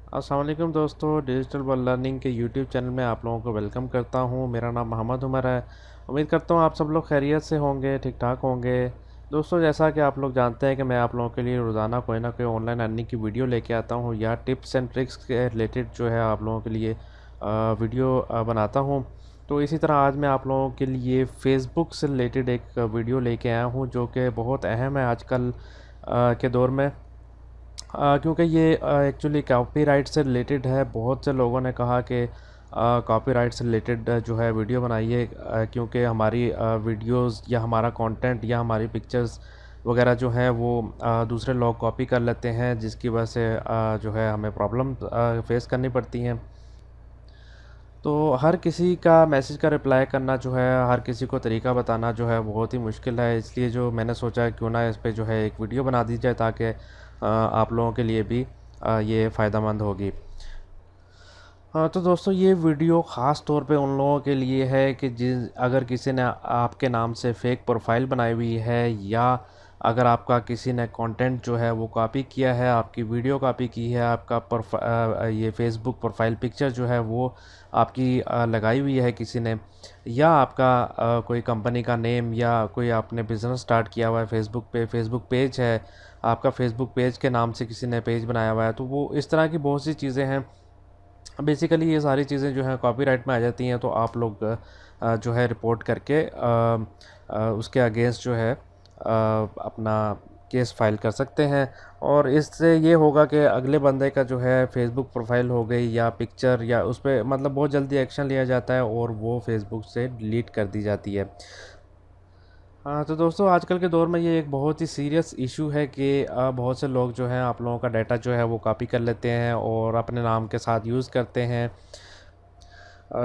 अस्सलाम वालेकुम दोस्तों, डिजिटल वर्ल्ड लर्निंग के यूट्यूब चैनल में आप लोगों को वेलकम करता हूं। मेरा नाम मोहम्मद उमर है। उम्मीद करता हूं आप सब लोग खैरियत से होंगे, ठीक ठाक होंगे। दोस्तों, जैसा कि आप लोग जानते हैं कि मैं आप लोगों के लिए रोज़ाना कोई ना कोई ऑनलाइन अर्निंग की वीडियो लेके आता हूं या टिप्स एंड ट्रिक्स के रिलेटेड जो है आप लोगों के लिए वीडियो बनाता हूं। तो इसी तरह आज मैं आप लोगों के लिए फ़ेसबुक से रिलेटेड एक वीडियो लेके आया हूँ जो कि बहुत अहम है आजकल के दौर में। क्योंकि ये एक्चुअली कॉपीराइट से रिलेटेड है। बहुत से लोगों ने कहा कि कॉपीराइट से रिलेटेड जो है वीडियो बनाइए, क्योंकि हमारी वीडियोस या हमारा कंटेंट या हमारी पिक्चर्स वगैरह जो है वो दूसरे लोग कॉपी कर लेते हैं, जिसकी वजह से जो है हमें प्रॉब्लम फेस करनी पड़ती हैं। तो हर किसी का मैसेज का रिप्लाई करना जो है, हर किसी को तरीका बताना जो है बहुत ही मुश्किल है। इसलिए जो मैंने सोचा क्यों ना इस पे जो है एक वीडियो बना दी जाए, ताकि आप लोगों के लिए भी ये फ़ायदेमंद होगी। हाँ तो दोस्तों, ये वीडियो ख़ास तौर पे उन लोगों के लिए है कि जिस अगर किसी ने आपके नाम से फ़ेक प्रोफाइल बनाई हुई है, या अगर आपका किसी ने कंटेंट जो है वो कॉपी किया है, आपकी वीडियो कॉपी की है, आपका ये फेसबुक प्रोफाइल पिक्चर जो है वो आपकी लगाई हुई है किसी ने, या आपका कोई कंपनी का नेम या कोई आपने बिज़नेस स्टार्ट किया हुआ है फेसबुक पे, फेसबुक पेज है आपका, फेसबुक पेज के नाम से किसी ने पेज बनाया हुआ है, तो वो इस तरह की बहुत सी चीज़ें हैं। बेसिकली ये सारी चीज़ें जो हैं कॉपीराइट में आ जाती हैं, तो आप लोग जो है रिपोर्ट करके उसके अगेंस्ट जो है अपना केस फाइल कर सकते हैं। और इससे ये होगा कि अगले बंदे का जो है फेसबुक प्रोफाइल हो गई या पिक्चर या उस पर मतलब बहुत जल्दी एक्शन लिया जाता है और वो फेसबुक से डिलीट कर दी जाती है। हाँ तो दोस्तों, आजकल के दौर में ये एक बहुत ही सीरियस इशू है कि बहुत से लोग जो हैं आप लोगों का डाटा जो है वो कॉपी कर लेते हैं और अपने नाम के साथ यूज़ करते हैं,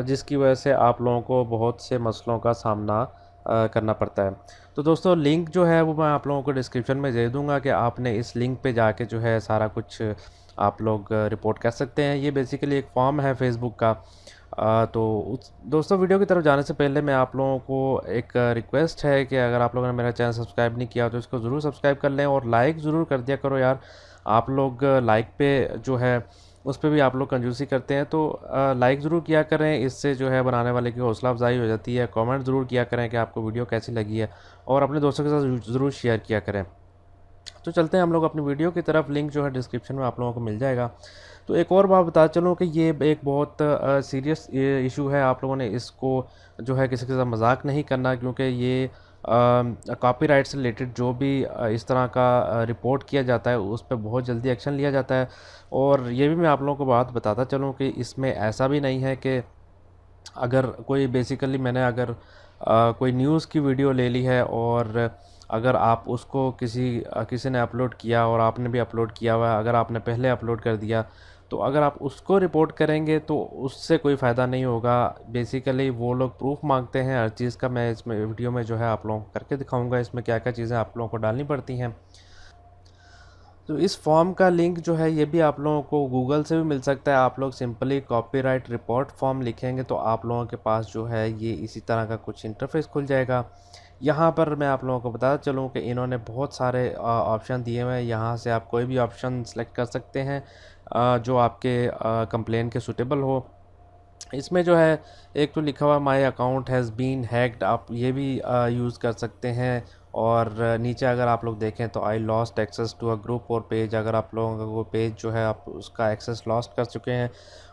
जिसकी वजह से आप लोगों को बहुत से मसलों का सामना करना पड़ता है। तो दोस्तों, लिंक जो है वो मैं आप लोगों को डिस्क्रिप्शन में दे दूँगा कि आपने इस लिंक पे जाके जो है सारा कुछ आप लोग रिपोर्ट कर सकते हैं। ये बेसिकली एक फॉर्म है फ़ेसबुक का। तो उस दोस्तों, वीडियो की तरफ जाने से पहले मैं आप लोगों को एक रिक्वेस्ट है कि अगर आप लोगों ने मेरा चैनल सब्सक्राइब नहीं किया तो इसको ज़रूर सब्सक्राइब कर लें और लाइक ज़रूर कर दिया करो यार। आप लोग लाइक पे जो है उस पे भी आप लोग कंजूसी करते हैं, तो लाइक ज़रूर किया करें। इससे जो है बनाने वाले की हौसला अफजाई हो जाती है। कमेंट ज़रूर किया करें कि आपको वीडियो कैसी लगी है, और अपने दोस्तों के साथ ज़रूर शेयर किया करें। तो चलते हैं हम लोग अपनी वीडियो की तरफ। लिंक जो है डिस्क्रिप्शन में आप लोगों को मिल जाएगा। तो एक और बात बता चलूँ कि ये एक बहुत सीरियस इशू है। आप लोगों ने इसको जो है किसी के साथ मजाक नहीं करना, क्योंकि ये कॉपीराइट से रिलेटेड जो भी इस तरह का रिपोर्ट किया जाता है उस पर बहुत जल्दी एक्शन लिया जाता है। और ये भी मैं आप लोगों को बात बताता चलूँ कि इसमें ऐसा भी नहीं है कि अगर कोई बेसिकली मैंने अगर कोई न्यूज़ की वीडियो ले ली है और अगर आप उसको किसी ने अपलोड किया और आपने भी अपलोड किया हुआ है, अगर आपने पहले अपलोड कर दिया, तो अगर आप उसको रिपोर्ट करेंगे तो उससे कोई फ़ायदा नहीं होगा। बेसिकली वो लोग प्रूफ मांगते हैं हर चीज़ का। मैं इसमें वीडियो में जो है आप लोगों को करके दिखाऊंगा इसमें क्या क्या चीज़ें आप लोगों को डालनी पड़ती हैं। तो इस फॉर्म का लिंक जो है ये भी आप लोगों को गूगल से भी मिल सकता है। आप लोग सिंपली कॉपीराइट रिपोर्ट फॉर्म लिखेंगे तो आप लोगों के पास जो है ये इसी तरह का कुछ इंटरफेस खुल जाएगा। यहाँ पर मैं आप लोगों को बताता चलूँ कि इन्होंने बहुत सारे ऑप्शन दिए हुए हैं। यहाँ से आप कोई भी ऑप्शन सेलेक्ट कर सकते हैं जो आपके कंप्लेन के सूटेबल हो। इसमें जो है एक तो लिखा हुआ my account has been hacked, आप ये भी यूज़ कर सकते हैं। और नीचे अगर आप लोग देखें तो I lost access to a group or page, अगर आप लोगों का वो पेज जो है आप उसका एक्सेस लॉस्ट कर चुके हैं,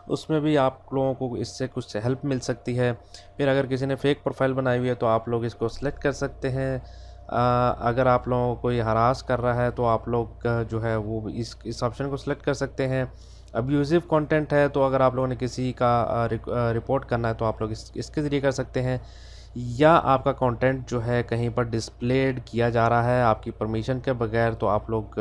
उसमें भी आप लोगों को इससे कुछ हेल्प मिल सकती है। फिर अगर किसी ने फेक प्रोफाइल बनाई हुई है तो आप लोग इसको सेलेक्ट कर सकते हैं। अगर आप लोगों को कोई हरास कर रहा है तो आप लोग जो है वो इस ऑप्शन को सेलेक्ट कर सकते हैं। अब्यूज़िव कंटेंट है तो अगर आप लोगों ने किसी का रिपोर्ट करना है तो आप लोग इसके ज़रिए कर सकते हैं। या आपका कंटेंट जो है कहीं पर डिस्प्लेड किया जा रहा है आपकी परमिशन के बगैर, तो आप लोग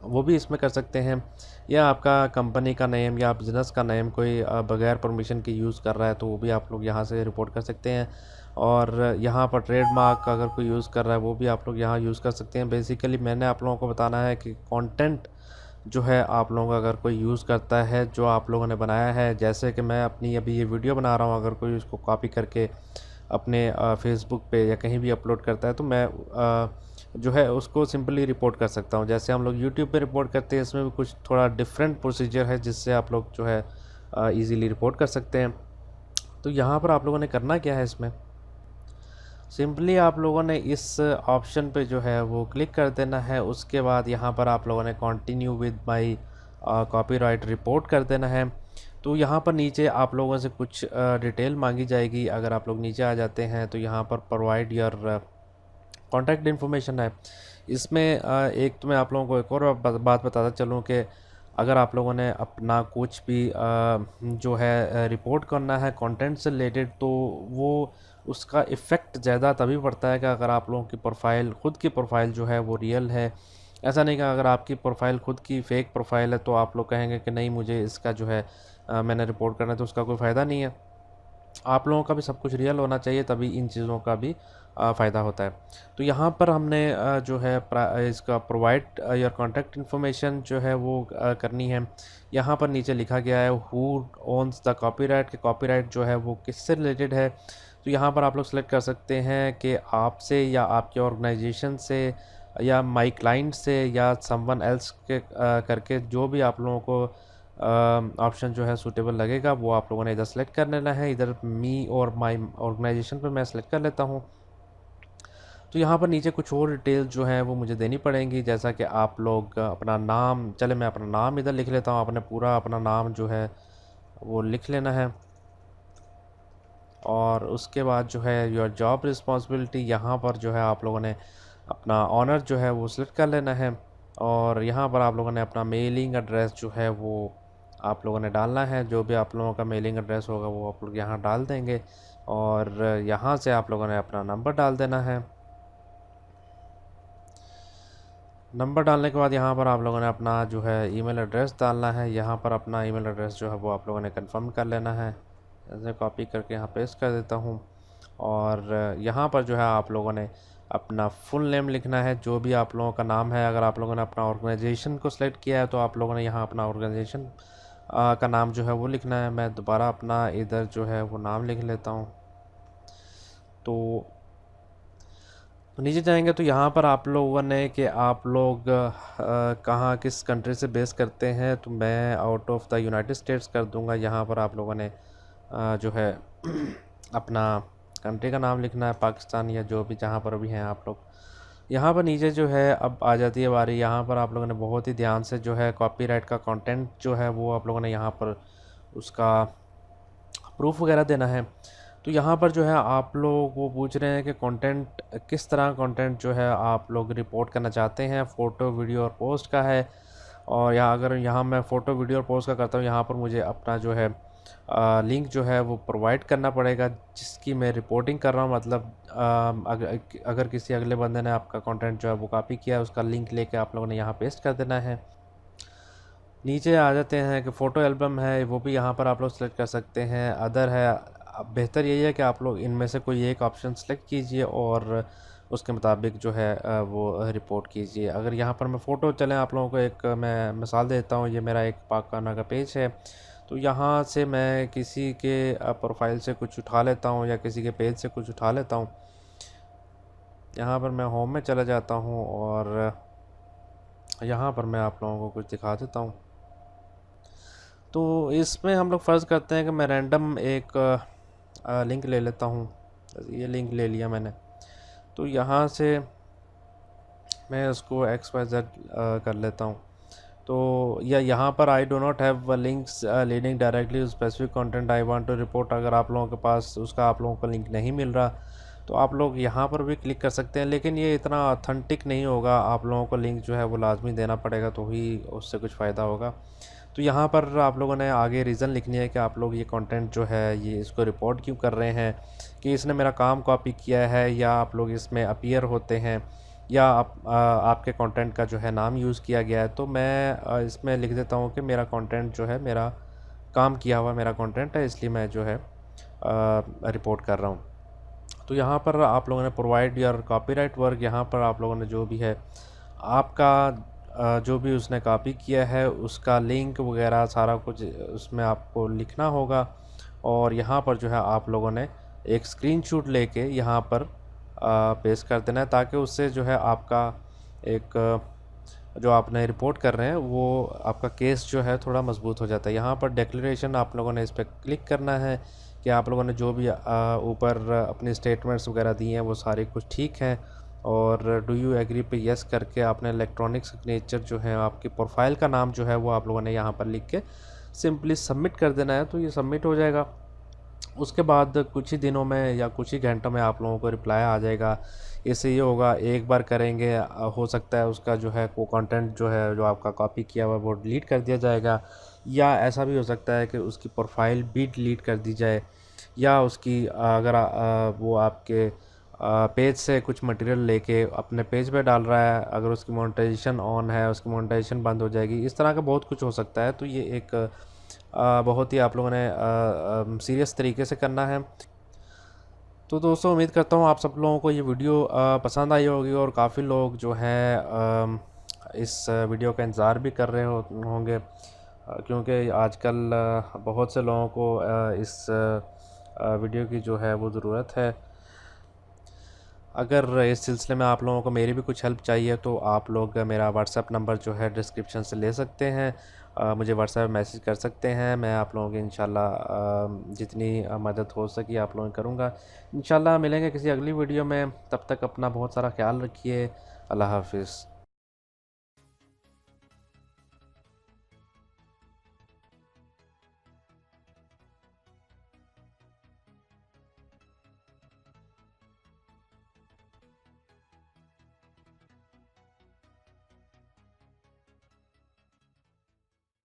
वो भी इसमें कर सकते हैं। या आपका कंपनी का नेम या बिज़नेस का नेम कोई बगैर परमिशन के यूज़ कर रहा है तो वो भी आप लोग यहाँ से रिपोर्ट कर सकते हैं। और यहाँ पर ट्रेडमार्क अगर कोई यूज़ कर रहा है वो भी आप लोग यहाँ यूज़ कर सकते हैं। बेसिकली मैंने आप लोगों को बताना है कि कंटेंट जो है आप लोगों का अगर कोई यूज़ करता है जो आप लोगों ने बनाया है, जैसे कि मैं अपनी अभी ये वीडियो बना रहा हूँ, अगर कोई उसको कॉपी करके अपने फेसबुक पे या कहीं भी अपलोड करता है तो मैं जो है उसको सिंपली रिपोर्ट कर सकता हूँ। जैसे हम लोग यूट्यूब पे रिपोर्ट करते हैं, इसमें भी कुछ थोड़ा डिफरेंट प्रोसीजर है जिससे आप लोग जो है ईज़िली रिपोर्ट कर सकते हैं। तो यहाँ पर आप लोगों ने करना क्या है, इसमें सिंपली आप लोगों ने इस ऑप्शन पे जो है वो क्लिक कर देना है। उसके बाद यहाँ पर आप लोगों ने continue with my copyright report कर देना है। तो यहाँ पर नीचे आप लोगों से कुछ डिटेल मांगी जाएगी। अगर आप लोग नीचे आ जाते हैं तो यहाँ पर प्रोवाइड योर कॉन्टैक्ट इन्फॉर्मेशन है। इसमें एक तो मैं आप लोगों को एक और बात बताता चलूँ कि अगर आप लोगों ने अपना कुछ भी जो है रिपोर्ट करना है कंटेंट से रिलेटेड, तो वो उसका इफ़ेक्ट ज़्यादा तभी पड़ता है कि अगर आप लोगों की प्रोफाइल, खुद की प्रोफाइल जो है वो रियल है। ऐसा नहीं कि अगर आपकी प्रोफाइल खुद की फ़ेक प्रोफाइल है तो आप लोग कहेंगे कि नहीं मुझे इसका जो है मैंने रिपोर्ट करना है, तो उसका कोई फ़ायदा नहीं है। आप लोगों का भी सब कुछ रियल होना चाहिए, तभी इन चीज़ों का भी फ़ायदा होता है। तो यहाँ पर हमने जो है इसका प्रोवाइड योर कॉन्टैक्ट इन्फॉर्मेशन जो है वो करनी है। यहाँ पर नीचे लिखा गया है हु ओन्स द कॉपीराइट, के कॉपीराइट जो है वो किससे रिलेटेड है। तो यहाँ पर आप लोग सेलेक्ट कर सकते हैं कि आपसे या आपके ऑर्गेनाइजेशन से या माई क्लाइंट से या समवन एल्स के करके जो भी आप लोगों को ऑप्शन जो है सूटेबल लगेगा वो आप लोगों ने इधर सेलेक्ट कर लेना है। इधर मी और माई ऑर्गेनाइजेशन पर मैं सेलेक्ट कर लेता हूँ। तो यहाँ पर नीचे कुछ और डिटेल जो है वो मुझे देनी पड़ेंगी, जैसा कि आप लोग अपना नाम, चले मैं अपना नाम इधर लिख लेता हूँ। आपने पूरा अपना नाम जो है वो लिख लेना है। और उसके बाद जो है योर जॉब रिस्पॉन्सिबिलिटी, यहाँ पर जो है आप लोगों ने अपना ऑनर जो है वो सिलेक्ट कर लेना है। और यहाँ पर आप लोगों ने अपना मेलिंग एड्रेस जो है वो आप लोगों ने डालना है। जो भी आप लोगों का मेलिंग एड्रेस होगा वो आप लोग यहाँ डाल देंगे। और यहाँ से आप लोगों ने अपना नंबर डाल देना है। नंबर डालने के बाद यहाँ पर आप लोगों ने अपना जो है ईमेल एड्रेस डालना है। यहाँ पर अपना ईमेल एड्रेस जो है वो आप लोगों ने कंफर्म कर लेना है। ऐसे कॉपी करके यहाँ पेस्ट कर देता हूँ। और यहाँ पर जो है आप लोगों ने अपना फुल नेम लिखना है, जो भी आप लोगों का नाम है। अगर आप लोगों ने अपना ऑर्गेनाइजेशन को सिलेक्ट किया है तो आप लोगों ने यहाँ अपना ऑर्गेनाइजेशन का नाम जो है वो लिखना है। मैं दोबारा अपना इधर जो है वो नाम लिख लेता हूँ। तो नीचे जाएंगे तो यहाँ पर आप लोगों ने कि आप लोग कहाँ किस कंट्री से बेस करते हैं, तो मैं out of the United states कर दूँगा। यहाँ पर आप लोगों ने जो है अपना कंट्री का नाम लिखना है, पाकिस्तान या जो भी जहाँ पर भी हैं आप लोग। यहाँ पर नीचे जो है अब आ जाती है बारी, यहाँ पर आप लोगों ने बहुत ही ध्यान से जो है कॉपीराइट का कंटेंट जो है वो आप लोगों ने यहाँ पर उसका प्रूफ वगैरह देना है। तो यहाँ पर जो है आप लोग वो पूछ रहे हैं कि कंटेंट किस तरह कंटेंट जो है आप लोग रिपोर्ट करना चाहते हैं, फ़ोटो वीडियो और पोस्ट का है। और यहाँ अगर यहाँ मैं फ़ोटो वीडियो और पोस्ट का करता हूँ, यहाँ पर मुझे अपना जो है लिंक जो है वो प्रोवाइड करना पड़ेगा जिसकी मैं रिपोर्टिंग कर रहा हूँ। मतलब अगर किसी अगले बंदे ने आपका कंटेंट जो है वो कॉपी किया है, उसका लिंक लेके आप लोगों ने यहाँ पेस्ट कर देना है। नीचे आ जाते हैं कि फ़ोटो एल्बम है, वो भी यहाँ पर आप लोग सेलेक्ट कर सकते हैं। अदर है, अब बेहतर यही है कि आप लोग इनमें से कोई एक ऑप्शन सेलेक्ट कीजिए और उसके मुताबिक जो है वो रिपोर्ट कीजिए। अगर यहाँ पर मैं फ़ोटो, चलें आप लोगों को एक मैं मिसाल देता हूँ। ये मेरा एक पाक खाना का पेज है, तो यहाँ से मैं किसी के प्रोफाइल से कुछ उठा लेता हूँ या किसी के पेज से कुछ उठा लेता हूँ। यहाँ पर मैं होम में चला जाता हूँ और यहाँ पर मैं आप लोगों को कुछ दिखा देता हूँ। तो इसमें हम लोग फ़र्ज़ करते हैं कि मैं रैंडम एक लिंक ले लेता हूँ। ये लिंक ले लिया मैंने, तो यहाँ से मैं उसको XYZ कर लेता हूँ। तो या यहाँ पर I do not have links leading directly specific content I want to report. अगर आप लोगों के पास उसका आप लोगों को लिंक नहीं मिल रहा तो आप लोग यहाँ पर भी क्लिक कर सकते हैं, लेकिन ये इतना ऑथेंटिक नहीं होगा। आप लोगों को लिंक जो है वो लाजमी देना पड़ेगा, तो ही उससे कुछ फ़ायदा होगा। तो यहाँ पर आप लोगों ने आगे रीज़न लिखनी है कि आप लोग ये कंटेंट जो है ये इसको रिपोर्ट क्यों कर रहे हैं, कि इसने मेरा काम कॉपी किया है या आप लोग इसमें अपीयर होते हैं या आपके कंटेंट का जो है नाम यूज़ किया गया है। तो मैं इसमें लिख देता हूँ कि मेरा कंटेंट जो है मेरा काम किया हुआ मेरा कंटेंट है, इसलिए मैं जो है रिपोर्ट कर रहा हूँ। तो यहाँ पर आप लोगों ने प्रोवाइड योर कॉपीराइट वर्क, यहाँ पर आप लोगों ने जो भी है आपका जो भी उसने कॉपी किया है उसका लिंक वगैरह सारा कुछ उसमें आपको लिखना होगा। और यहाँ पर जो है आप लोगों ने एक स्क्रीनशॉट लेके यहाँ पर पेस्ट कर देना है, ताकि उससे जो है आपका एक जो आपने रिपोर्ट कर रहे हैं वो आपका केस जो है थोड़ा मजबूत हो जाता है। यहाँ पर डिक्लेरेशन आप लोगों ने इस पर क्लिक करना है कि आप लोगों ने जो भी ऊपर अपनी स्टेटमेंट्स वगैरह दी हैं वो सारी कुछ ठीक हैं, और डू यू एग्री पे यस करके आपने इलेक्ट्रॉनिक सिग्नेचर जो है आपकी प्रोफाइल का नाम जो है वो आप लोगों ने यहाँ पर लिख के सिंपली सबमिट कर देना है। तो ये सबमिट हो जाएगा। उसके बाद कुछ ही दिनों में या कुछ ही घंटों में आप लोगों को रिप्लाई आ जाएगा। इससे ये होगा, एक बार करेंगे हो सकता है उसका जो है वो कंटेंट जो है जो आपका कॉपी किया हुआ वो डिलीट कर दिया जाएगा, या ऐसा भी हो सकता है कि उसकी प्रोफाइल भी डिलीट कर दी जाए, या उसकी अगर वो आपके पेज से कुछ मटेरियल लेके अपने पेज पे डाल रहा है, अगर उसकी मोनेटाइजेशन ऑन है उसकी मोनेटाइजेशन बंद हो जाएगी। इस तरह का बहुत कुछ हो सकता है। तो ये एक बहुत ही आप लोगों ने सीरियस तरीके से करना है। तो दोस्तों उम्मीद करता हूँ आप सब लोगों को ये वीडियो पसंद आई होगी, और काफ़ी लोग जो है इस वीडियो का इंतज़ार भी कर रहे होंगे, क्योंकि आजकल बहुत से लोगों को इस वीडियो की जो है वो ज़रूरत है। अगर इस सिलसिले में आप लोगों को मेरी भी कुछ हेल्प चाहिए तो आप लोग मेरा व्हाट्सएप नंबर जो है डिस्क्रिप्शन से ले सकते हैं, मुझे व्हाट्सएप मैसेज कर सकते हैं। मैं आप लोगों की इंशाल्लाह जितनी मदद हो सकी आप लोगों की करूँगा। इंशाल्लाह मिलेंगे किसी अगली वीडियो में, तब तक अपना बहुत सारा ख्याल रखिए। अल्लाह हाफिज़।